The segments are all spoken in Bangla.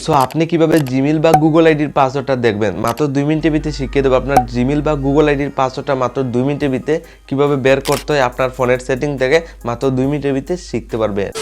সো আপনি কিভাবে জিমেইল বা গুগল আইডির পাসওয়ার্ডটা দেখবেন মাত্র 2 মিনিটের ভিতরে শিখিয়ে দেবো। আপনার জিমেইল বা গুগল আইডির পাসওয়ার্ডটা মাত্র 2 মিনিটের ভিতরে কিভাবে বের করতে হয় আপনার ফোনের সেটিং থেকে মাত্র 2 মিনিটের ভিতরে শিখতে পারবেন।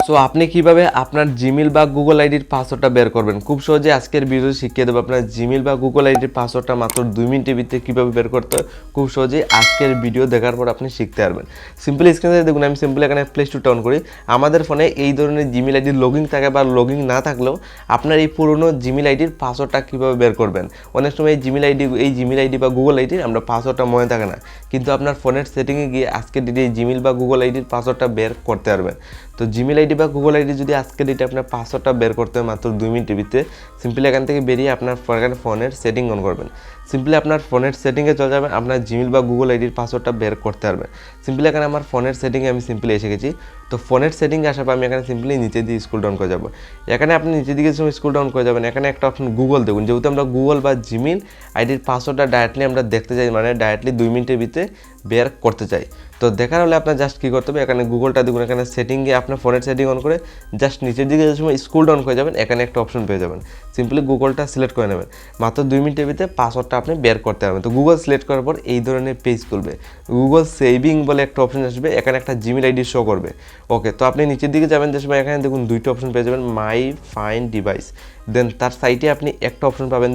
সো আপনি কিভাবে আপনার জিমেইল বা গুগল আইডির পাসওয়ার্ডটা বের করবেন খুব সহজে আজকের ভিডিও শিখিয়ে দেবো। আপনার জিমেইল বা গুগল আইডির পাসওয়ার্ডটা মাত্র 2 মিনিটের ভিতরে কিভাবে বের করতে হয় খুব সহজেই আজকের ভিডিও দেখার পর আপনি শিখতে পারবেন। সিম্পলি স্ক্রিনে দেখুন, আমি সিম্পলি এখানে প্লে স্টোরটা অন করি। আমাদের ফোনে এই ধরনের জিমেইল আইডির লগইন থাকে বা লগইন না থাকলেও আপনার এই পুরনো জিমেইল আইডির পাসওয়ার্ডটা কীভাবে বের করবেন। অনেক সময় এই জিমেইল আইডি বা গুগল আইডির আমরা পাসওয়ার্ডটা মনে থাকে না, কিন্তু আপনার ফোনের সেটিংয়ে গিয়ে আজকের ডেটে এই জিমেইল বা গুগল আইডির পাসওয়ার্ডটা বের করতে পারবেন। তো জিমেইল আইডি বা গুগল আইডি যদি আজকের ডেটে আপনার পাসওয়ার্ডটা বের করতে হয় মাত্র 2 মিনিটের ভিতরে সিম্পলি এখান থেকে বেরিয়ে আপনার ফোনের সেটিং অন করবেন। সিম্পলি আপনার ফোনের সেটিংয়ে চলে যাবেন, আপনার জিমেইল বা গুগল আইডির পাসওয়ার্ডটা বের করতে পারবেন। সিম্পলি এখানে আমার ফোনের সেটিংয়ে আমি সিম্পলি এসে গেছি। তো ফোনের সেটিংয়ে আসার পর আমি এখানে সিম্পলি নিচে দিয়ে স্ক্রল ডাউন করে যাবো। এখানে আপনি নিচে দিকে স্ক্রল ডাউন করে যাবেন, এখানে একটা অপশন গুগল দেখুন। যেহেতু আমরা গুগল বা জিমেইল আইডির পাসওয়ার্ডটা ডাইরেক্টলি আমরা দেখতে চাই, মানে ডাইরেক্টলি 2 মিনিটের ভিতরে বের করতে চাই। তো দেখার হলে আপনার জাস্ট কী করতে হবে, এখানে গুগলটা দেখুন, এখানে সেটিংয়ে আপনার ফোনের সেটিং অন করে জাস্ট নিচের দিকে যে সময় স্ক্রল ডাউন করে যাবেন এখানে একটা অপশন পেয়ে যাবেন। সিম্পলি গুগলটা সিলেক্ট করে নেবেন, মাত্র 2 মিনিটের ভিতরে পাসওয়ার্ডটা আপনি বের করতে পারবেন। তো গুগল সিলেক্ট করার পর এই ধরনের পেজ খুলবে, গুগল সেভিং বলে একটা অপশন আসবে, এখানে একটা জিমেইল আইডি শো করবে। ওকে, তো আপনি নিচের দিকে যাবেন যে সময় এখানে দেখুন 2টা অপশন পেয়ে যাবেন, মাই ফাইন্ড ডিভাইস। দেন তার সাইটে আপনি একটা অপশন পাবেন,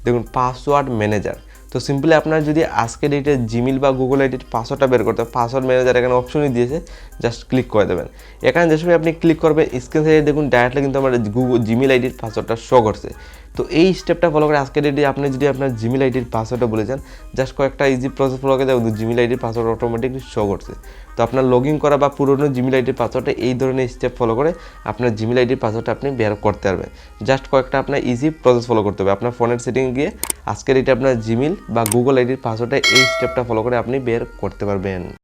দেখুন পাসওয়ার্ড ম্যানেজার। তো সিম্পলি আপনার যদি আজকে ডেটে জিমেইল বা গুগল আইডির পাসওয়ার্ডটা বের করতে হবে, পাসওয়ার্ড ম্যানেজার এখানে অপশনই দিয়েছে, জাস্ট ক্লিক করে দেবেন। এখানে যে সময় আপনি ক্লিক করবেন স্ক্রিন সাইডে দেখুন ডাইরেক্টলি কিন্তু আমার জিমেইল আইডির পাসওয়ার্ডটা শো করছে। তো এই স্টেপটা ফলো করে আজকে ডেটে আপনি যদি আপনার জিমেইল আইডির পাসওয়ার্ডটা বলে যান, জাস্ট কয়েকটা ইজি প্রসেস ফলো করে যাবেন, জিমেইল আইডির পাসওয়ার্ড অটোমেটিকলি শো করছে। তো আপনার লগ ইন করা বা পুরোনো জিমেইল আইডির পাসওয়ার্ডটা এই ধরনের স্টেপ ফলো করে আপনার জিমেইল আইডির পাসওয়ার্ডটা আপনি বের করতে পারবেন। জাস্ট কয়েকটা আপনার ইজি প্রসেস ফলো করতে হবে। আপনার ফোনের সেটিংয়ে গিয়ে আজকের এটা আপনার জিমেইল বা গুগল আইডির পাসওয়ার্ডটা এই স্টেপটা ফলো করে আপনি বের করতে পারবেন।